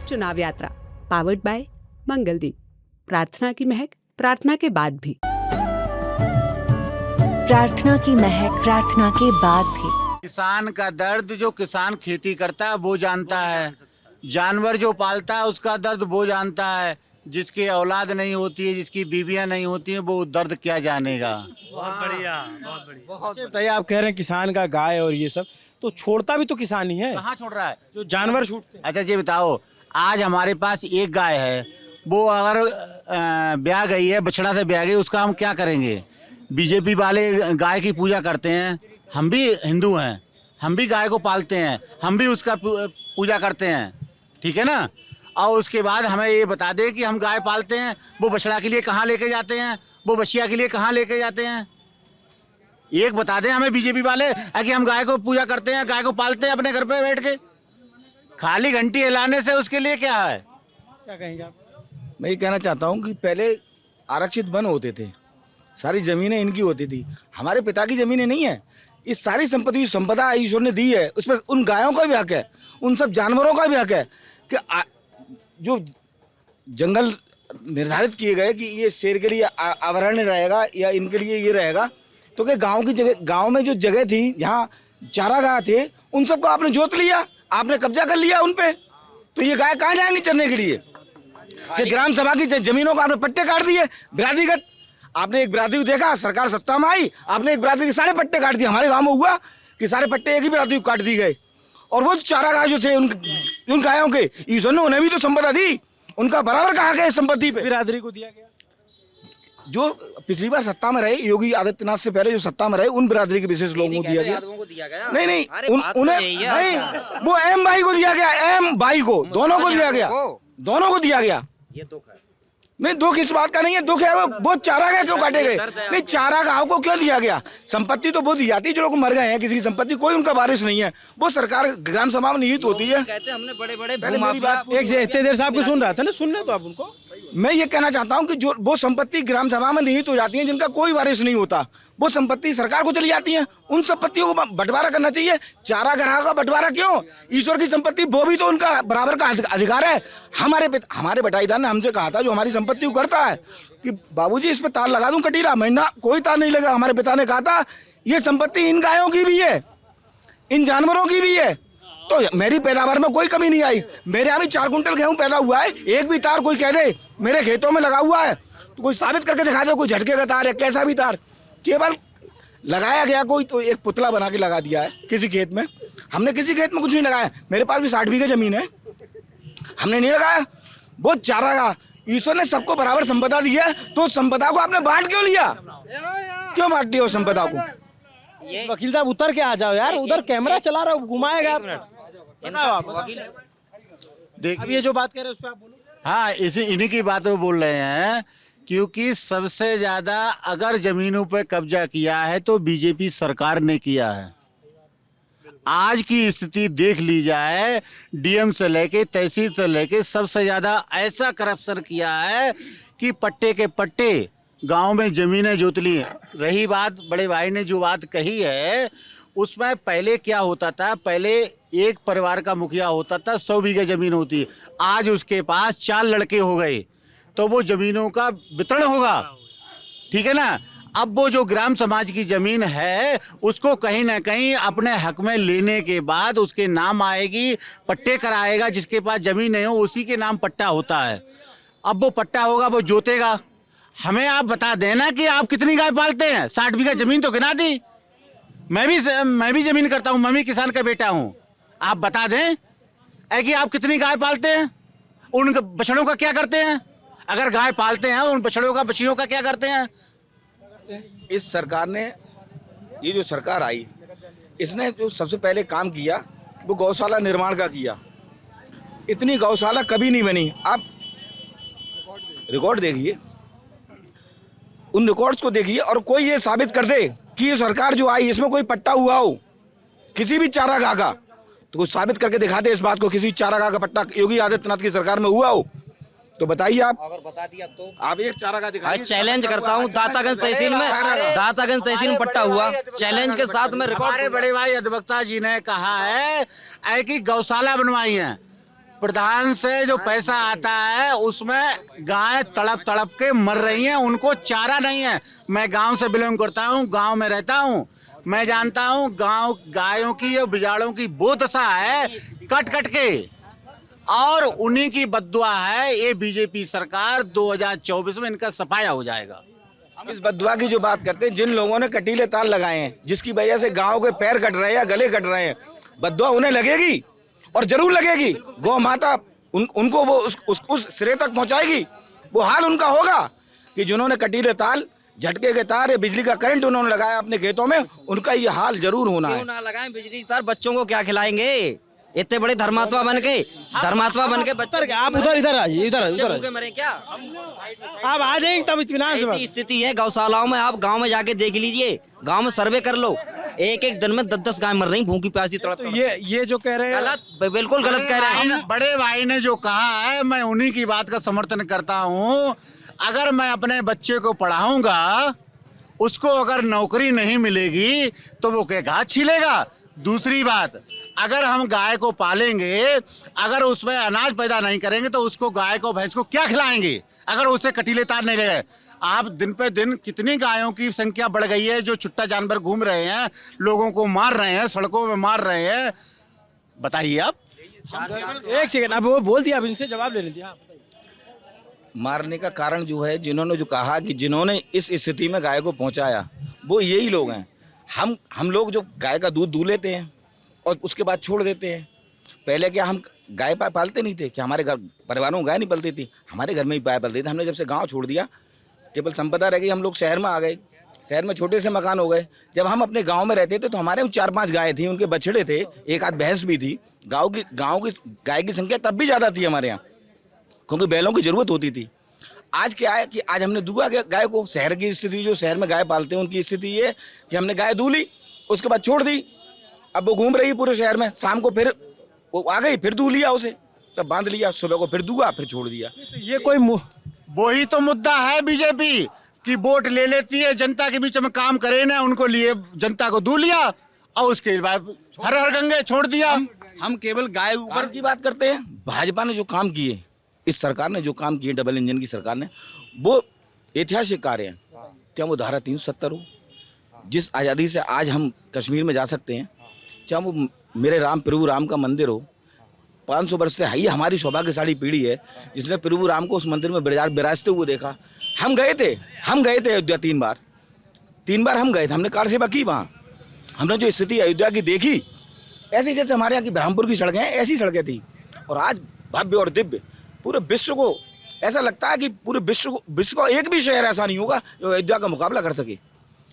चुनाव यात्रा powered by Mangaldeep. प्रार्थना की महक प्रार्थना के बाद भी। प्रार्थना की महक प्रार्थना के बाद भी। किसान का दर्द जो किसान खेती करता है वो जानता है, जानवर जो पालता है उसका दर्द वो जानता है, जिसकी औलाद नहीं होती है, जिसकी बीवियां नहीं होती हैं, वो दर्द क्या जानेगा। बहुत बढ़िया, बहुत बढ़िया। बहुत बताइए, आप कह रहे हैं किसान का गाय और ये सब, तो छोड़ता भी तो किसान ही है। कहाँ छोड़ रहा है? जो जानवर छूटते हैं। अच्छा जी बताओ, आज हमारे पास एक गाय है, वो अगर ब्याह गई है, बछड़ा से ब्याह गई, उसका हम क्या करेंगे? बीजेपी वाले गाय की पूजा करते हैं, हम भी हिंदू हैं, हम भी गाय को पालते हैं, हम भी उसका पूजा करते हैं, ठीक है ना। और उसके बाद हमें ये बता दें कि हम गाय पालते हैं, वो बछड़ा के लिए कहाँ लेके जाते हैं, वो बछिया के लिए कहाँ लेके जाते हैं, एक बता दें हमें बीजेपी वाले कि हम गाय को पूजा करते हैं, गाय को पालते हैं अपने घर पे बैठ के। खाली घंटी हिलाने से उसके लिए क्या है? क्या कहेंगे आप? मैं ये कहना चाहता हूँ कि पहले आरक्षित वन होते थे, सारी ज़मीनें इनकी होती थी, हमारे पिता की ज़मीनें नहीं है। इस सारी संपत्ति संपदा ईश्वर ने दी है, उसमें उन गायों का भी हक है, उन सब जानवरों का भी हक है कि जो जंगल निर्धारित किए गए कि ये शेर के लिए अभयारण्य रहेगा या इनके लिए ये रहेगा, तो कि गांव की जगह, गांव में जो जगह थी जहाँ चारागाह थे, उन सबको आपने जोत लिया, आपने कब्जा कर लिया उन पे, तो ये गाय कहाँ जाएंगी चरने के लिए? कि ग्राम सभा की जमीनों को आपने पट्टे काट दिए बिरादरीगत। आपने एक बिरादरी को देखा, सरकार सत्ता में आई, आपने एक बिरादरी के सारे पट्टे काट दिए। हमारे गांव में हुआ कि सारे पट्टे एक ही बिरादरी को काट दिए गए, और वो चारागाह जो थे उन गायों के, ईश्वर ने उन्हें भी तो संपदा दी, उनका बराबर कहा गया संपत्ति पे। बिरादरी को दिया गया जो पिछली बार सत्ता में रहे, योगी आदित्यनाथ से पहले जो सत्ता में रहे, उन बिरादरी के विशेष लोगों को दिया गया। नहीं नहीं, उन्हें नहीं, वो एम भाई को दिया गया, एम भाई को, दोनों को दिया गया, दोनों को दिया गया। ये दुख है। नहीं, दुख इस बात का नहीं है, दुख है वो चारागाह क्यों काटे गए? नहीं, चारागाह को क्यों दिया गया? संपत्ति तो वो दी जाती है जो लोग मर गए हैं, किसी की संपत्ति कोई उनका वारिस नहीं है, वो सरकार ग्राम सभा में निहित होती है। कहते हैं हमने बड़े बड़े पहले मेरी बात एक से इतने देर से आपको सुन रहा था ना, सुनने तो आप उनको। मैं ये कहना चाहता हूँ कि जो वो संपत्ति ग्राम सभा में निहित हो जाती है, जिनका कोई वारिस नहीं होता, वो संपत्ति सरकार को चली जाती है, उन संपत्तियों को बंटवारा करना चाहिए। चारागाह का बंटवारा क्यों? ईश्वर की संपत्ति, वो भी तो उनका बराबर का अधिकार है। हमारे बटाईदार ने हमसे कहा था, जो हमारी संपत्ति को करता है, कि बाबूजी इस पे तार लगा दूं कटीला, महीना कोई तार नहीं लगा। हमारे पिता ने कहा था ये संपत्ति इन गायों की भी है, इन जानवरों की भी है, तो मेरी पैदावार में कोई कमी नहीं आई। मेरे यहाँ भी 4 कुंटल गेहूं पैदा हुआ है, एक भी तार कोई कह दे मेरे खेतों में लगा हुआ है तो कोई साबित करके दिखा दे, कोई झटके का तार है, कैसा भी तार, केवल लगाया गया कोई तो एक पुतला बना के लगा दिया है किसी खेत में। हमने किसी खेत में कुछ नहीं लगाया, मेरे पास भी 60 बीघे जमीन है, हमने नहीं लगाया। वो चारागाह, ईश्वर ने सबको बराबर संपदा दी है, तो संपदा को आपने बांट क्यों लिया? क्यों बांट दिया संपदा को? वकील साहब उतर के आ जाओ यार, उधर कैमरा चला रहा हूँ, घुमाएगा। बताओ आप, अब ये जो बात कह रहे हैं उस पर आप बोलो। हाँ, इन्हीं की बात में बोल रहे हैं, क्योंकि सबसे ज्यादा अगर जमीनों पे कब्जा किया है तो बीजेपी सरकार ने किया है। आज की स्थिति देख ली जाए, डीएम से लेके तहसील से लेके सबसे ज्यादा ऐसा करप्शन किया है कि पट्टे के पट्टे गांव में जमीनें जोत ली हैं। रही बात बड़े भाई ने जो बात कही है, उसमें पहले क्या होता था, पहले एक परिवार का मुखिया होता था, 100 बीघे जमीन होती है, आज उसके पास 4 लड़के हो गए, तो वो जमीनों का वितरण होगा, ठीक है ना। अब वो जो ग्राम समाज की जमीन है उसको कहीं ना कहीं अपने हक में लेने के बाद उसके नाम आएगी, पट्टे कराएगा, जिसके पास जमीन नहीं हो उसी के नाम पट्टा होता है। अब वो पट्टा होगा, वो जोतेगा। हमें आप बता देना कि आप कितनी गाय पालते हैं। 60 बीघा जमीन तो गिना दी, मैं भी जमीन करता हूँ, मैं भी किसान का बेटा हूँ। आप बता दें कि आप कितनी गाय पालते हैं, उन बछड़ों का क्या करते हैं, अगर गाय पालते हैं उन बछड़ों का, बछियों का क्या करते हैं। इस सरकार ने, ये जो सरकार आई, इसने जो सबसे पहले काम किया वो गौशाला निर्माण का किया। इतनी गौशाला कभी नहीं बनी। आप रिकॉर्ड देखिए, उन रिकॉर्ड्स को देखिए, और कोई ये साबित कर दे कि ये सरकार जो आई इसमें कोई पट्टा हुआ हो किसी भी चारागाह का, तो कुछ साबित करके दिखा दे इस बात को, किसी चारागाह का पट्टा योगी आदित्यनाथ की सरकार में हुआ हो तो बताइए। आप अगर बता दिया तो आप एक चारागाह दिखाइए। चैलेंज करता हूँ, दातागंज तहसील में पट्टा हुआ, चैलेंज के साथ में रिकॉर्ड। हमारे बड़े भाई अधिवक्ता जी ने कहा है कि गौशाला बनवाई है, प्रधान से जो पैसा आता है उसमें गाय तड़प तड़प के मर रही हैं, उनको चारा नहीं है। मैं गांव से बिलोंग करता हूं, गांव में रहता हूं, मैं जानता हूं गांव गायों की या बिजाड़ों की वो दशा है कट कट के, और उन्हीं की बद्दुआ है ये बीजेपी सरकार 2024 में इनका सफाया हो जाएगा। हम इस बददुआ की जो बात करते हैं, जिन लोगों ने कटीले तार लगाए हैं जिसकी वजह से गाँव के पैर कट रहे हैं या गले कट रहे हैं, बददुआ उन्हें लगेगी और जरूर लगेगी। गौ माता उनको वो उस सिरे तक पहुंचाएगी। वो हाल उनका होगा कि जिन्होंने कटीले तार, झटके के तार या बिजली का करंट उन्होंने लगाया अपने खेतों में, उनका ये हाल जरूर होना है। क्यों ना लगाएं बिजली की तार, बच्चों को क्या खिलाएंगे? इतने बड़े धर्मात्मा बन के बच्चे आप उधर इधर आ जाइए, इधर भूखे मरे क्या? आप आ जाएंगे तब इत्मीनान से बात। ऐसी स्थिति है गौशालाओं में, आप गांव में जाके देख लीजिए, गांव में सर्वे कर लो, एक एक दिन में 10-10 गाय मर रही भूखी प्यासी तड़प। तो ये जो कह रहे हैं गलत, बिल्कुल गलत कह रहे हैं। बड़े भाई ने जो कहा है मैं उन्हीं की बात का समर्थन करता हूँ। अगर मैं अपने बच्चे को पढ़ाऊंगा, उसको अगर नौकरी नहीं मिलेगी तो वो क्या घास छीलेगा? दूसरी बात, अगर हम गाय को पालेंगे, अगर उसमें अनाज पैदा नहीं करेंगे तो उसको गाय को भैंस को क्या खिलाएंगे अगर उससे कटीले तार नहीं लगे? आप दिन पे दिन कितनी गायों की संख्या बढ़ गई है जो छुट्टा जानवर घूम रहे हैं, लोगों को मार रहे हैं, सड़कों में मार रहे हैं। बताइए आप। एक सेकंड, अब वो बोल दिया, अब इनसे जवाब ले लीजिए। मारने का कारण जो है, जिन्होंने जो कहा कि जिन्होंने इस स्थिति में गाय को पहुंचाया, वो यही लोग हैं। हम लोग जो गाय का दूध दूह लेते हैं और उसके बाद छोड़ देते हैं। पहले क्या हम गाय पालते नहीं थे? क्या हमारे घर परिवारों में गाय नहीं पलती थी? हमारे घर में ही गाय पलती थी। हमने जब से गांव छोड़ दिया, केवल संपदा रह गई, हम लोग शहर में आ गए। शहर में छोटे से मकान हो गए। जब हम अपने गांव में रहते थे तो हमारे 4-5 गाय थी, उनके बछड़े थे, एक आध भैंस भी थी। गांव की गाय की संख्या तब भी ज़्यादा थी हमारे यहाँ, क्योंकि बैलों की ज़रूरत होती थी। आज क्या है कि आज हमने दूहा गाय को। शहर की स्थिति, जो शहर में गाय पालते हैं उनकी स्थिति ये कि हमने गाय दूह ली, उसके बाद छोड़ दी। अब वो घूम रही पूरे शहर में, शाम को फिर वो आ गई, फिर दूह लिया उसे, तब बांध लिया, सुबह को फिर दूहा, फिर छोड़ दिया। तो ये कोई वही तो मुद्दा है बीजेपी की। वोट ले लेती है, जनता के बीच में काम करे ना, उनको लिए जनता को दूह लिया और उसके बाद हर हर गंगे छोड़ दिया। हम केवल गाय ऊपर की बात करते हैं। भाजपा ने जो काम किए, इस सरकार ने जो काम किए, डबल इंजन की सरकार ने, वो ऐतिहासिक कार्य है। क्या वो धारा 370 हो, जिस आज़ादी से आज हम कश्मीर में जा सकते हैं, चाहे वो मेरे राम प्रभु राम का मंदिर हो, 500 वर्ष से ही हमारी सौभाग्यशाली पीढ़ी है जिसने प्रभु राम को उस मंदिर में विराजते हुए देखा। हम गए थे अयोध्या 3 बार हम गए थे, हमने कार सेवा की वहाँ। हमने जो स्थिति अयोध्या की देखी, ऐसी जैसे हमारे यहाँ की ब्रह्मपुर की सड़कें हैं, ऐसी सड़कें थी। और आज भव्य और दिव्य, पूरे विश्व को ऐसा लगता है कि पूरे विश्व को एक भी शहर ऐसा नहीं होगा जो अयोध्या का मुकाबला कर सके।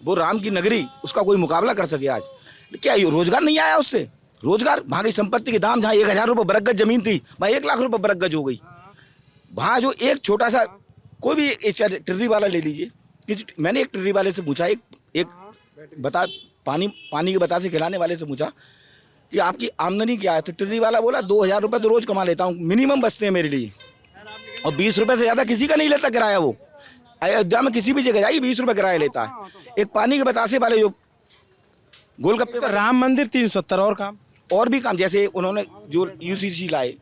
वो राम की नगरी, उसका कोई मुकाबला कर सके। आज क्या रोजगार नहीं आया उससे? रोजगार, वहाँ की संपत्ति के दाम, जहाँ 1000 रुपये बरक गज जमीन थी, वहाँ 1 लाख रुपये बरक गज हो गई। वहाँ जो एक छोटा सा कोई भी टिर्री वाला ले लीजिए, मैंने एक टिर्री वाले से पूछा, एक बता पानी के बतासे खिलाने वाले से पूछा कि आपकी आमदनी क्या है? तो टिर्री वाला बोला 2000 रुपये तो रोज़ कमा लेता हूँ, मिनिमम बचते हैं मेरे लिए, और 20 रुपये से ज़्यादा किसी का नहीं लेता किराया। वो अयोध्या में किसी भी जगह जाइए 20 रुपये किराया लेता है। एक पानी के बतासे वाले जो गोलगप्पे, राम मंदिर 370 और भी काम, जैसे उन्होंने जो UCC लाए,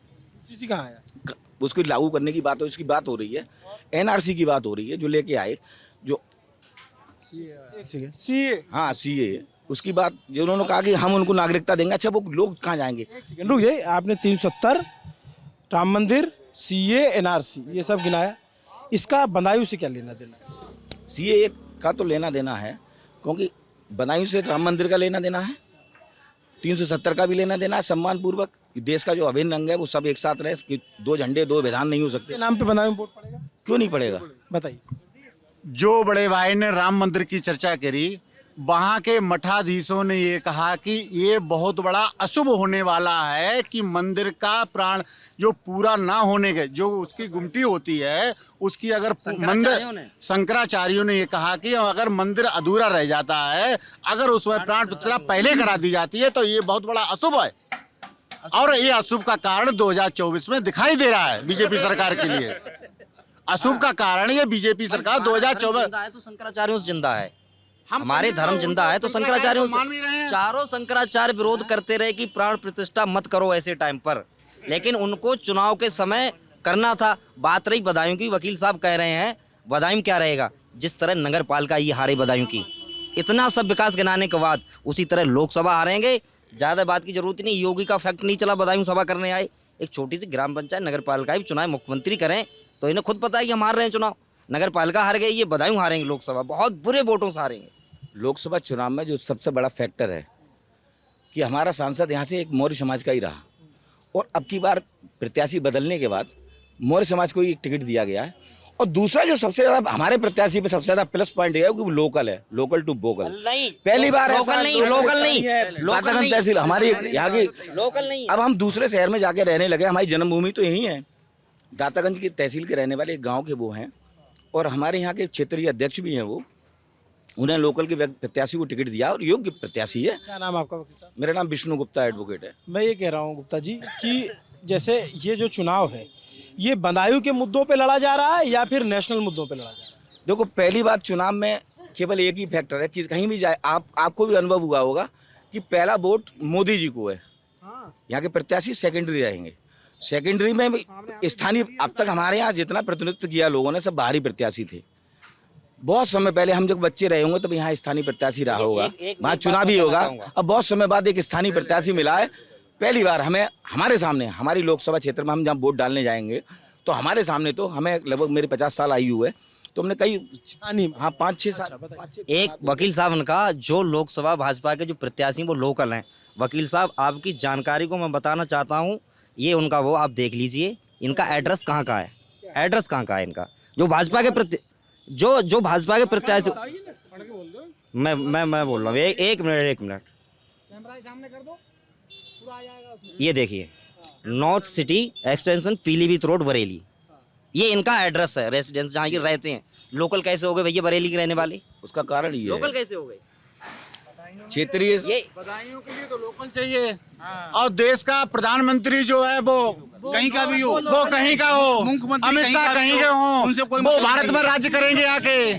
UCC कहाँ है? उसको लागू करने की बात, उसकी बात हो रही है। NRC की बात हो रही है, जो लेके आए, जो CA, हाँ CA, उसकी बात जो उन्होंने कहा कि हम उनको नागरिकता देंगे। अच्छा, वो लोग कहाँ जाएंगे? रुक जाइए, आपने 370, राम मंदिर, CA, NRC ये सब गिनाया, इसका बदायूं से क्या लेना देना? CA का तो लेना देना है, क्योंकि बदायूं से राम मंदिर का लेना देना है, 370 का भी लेना देना है। सम्मान पूर्वक देश का जो अभिन्न अंग है वो सब एक साथ रहे, 2 झंडे 2 विधान नहीं हो सकते। इसके नाम पे बदायूं वोट पड़ेगा? क्यों नहीं पड़ेगा, बताइए। जो बड़े भाई ने राम मंदिर की चर्चा करी, वहाँ के मठाधीशों ने ये कहा कि ये बहुत बड़ा अशुभ होने वाला है कि मंदिर का प्राण जो पूरा ना होने के, जो उसकी गुमटी होती है उसकी, अगर मंदिर, शंकराचार्यों ने ये कहा कि अगर मंदिर अधूरा रह जाता है, अगर उसमें प्राण प्रतिष्ठा पहले करा दी जाती है तो ये बहुत बड़ा अशुभ है। और ये अशुभ का कारण 2024 में दिखाई दे रहा है बीजेपी सरकार के लिए। अशुभ का कारण ये बीजेपी सरकार 2024 तो शंकराचार्यों से जिंदा है, हमारे धर्म जिंदा है तो शंकराचार्यों से, चारों शंकराचार्य विरोध करते रहे कि प्राण प्रतिष्ठा मत करो ऐसे टाइम पर। लेकिन उनको चुनाव के समय करना था। बात रही बदायूं की, वकील साहब कह रहे हैं बदायूं क्या रहेगा, जिस तरह नगर पालिका ये हारे बदायूं की, इतना सब विकास गिनाने के बाद उसी तरह लोकसभा हारेंगे। ज़्यादा बात की जरूरत नहीं, योगी का फैक्ट नहीं चला बदायूं सभा करने आए, एक छोटी सी ग्राम पंचायत नगर पालिका भी चुनाव मुख्यमंत्री करें तो इन्हें खुद पता है कि हम हार रहे हैं चुनाव। नगर पालिका हार गई, ये बदायूं हारेंगे लोकसभा, बहुत बुरे वोटों से हारेंगे। लोकसभा चुनाव में जो सबसे बड़ा फैक्टर है कि हमारा सांसद यहाँ से एक मौर्य समाज का ही रहा, और अब की बार प्रत्याशी बदलने के बाद मौर्य समाज को ही एक टिकट दिया गया है। और दूसरा जो सबसे ज्यादा हमारे प्रत्याशी पे सबसे ज्यादा प्लस पॉइंट है कि वो लोकल है, लोकल टू वोकल। नहीं, पहली बार लोकल नहीं, लोकल नहीं, लोकल नहीं, तहसील हमारी यहाँ की लोकल नहीं। अब हम दूसरे शहर में जाके रहने लगे, हमारी जन्मभूमि तो यही है। दातागंज की तहसील के रहने वाले एक गाँव के वो हैं, और हमारे यहाँ के क्षेत्रीय अध्यक्ष भी हैं वो, उन्हें लोकल के प्रत्याशी को टिकट दिया और योग्य प्रत्याशी है। क्या नाम है आपका वकील साहब? मेरा नाम विष्णु गुप्ता एडवोकेट है। मैं ये कह रहा हूँ गुप्ता जी कि जैसे ये जो चुनाव है ये बदायूं के मुद्दों पे लड़ा जा रहा है या फिर नेशनल मुद्दों पे लड़ा जा रहा है? देखो, पहली बात, चुनाव में केवल एक ही फैक्टर है कि कहीं भी जाए, आपको भी अनुभव हुआ होगा कि पहला वोट मोदी जी को है। यहाँ के प्रत्याशी सेकेंडरी रहेंगे। सेकेंडरी में भी स्थानीय, अब तक हमारे यहाँ जितना प्रतिनिधित्व किया लोगों ने सब बाहरी प्रत्याशी थे। बहुत समय पहले हम जब बच्चे रहे होंगे तब यहाँ स्थानीय प्रत्याशी रहा होगा, वहाँ चुनाव भी होगा। अब बहुत समय बाद एक स्थानीय प्रत्याशी मिला है। पहली बार हमें हमारे सामने, हमारी लोकसभा क्षेत्र में हम जहाँ वोट डालने जाएंगे तो हमारे सामने, तो हमें लगभग मेरे 50 साल आयु है, तो हमने कई 5-6 साल। एक वकील साहब ने कहा जो लोकसभा भाजपा के जो प्रत्याशी वो लोकल हैं। वकील साहब आपकी जानकारी को मैं बताना चाहता हूँ, ये उनका वो आप देख लीजिए, इनका एड्रेस कहाँ का है, एड्रेस कहाँ का है इनका, जो भाजपा के जो भाजपा के प्रत्याशी। मैं बोल रहा हूँ, एक मिनट, ये देखिए, north city extension Pilibhit road Bareilly, ये इनका एड्रेस है, रेसिडेंस जहाँ ये रहते हैं। लोकल कैसे हो गए भैया बरेली के रहने वाले? उसका कारण ये लोकल कैसे हो गए? क्षेत्रीय, ये बदायूं के लिए तो लोकल चाहिए, और देश का प्रधानमंत्री जो है वो कहीं का भी हो, वो कहीं का हो, अमित शाह कहीं के हो, वो भारत में राज्य करेंगे आके।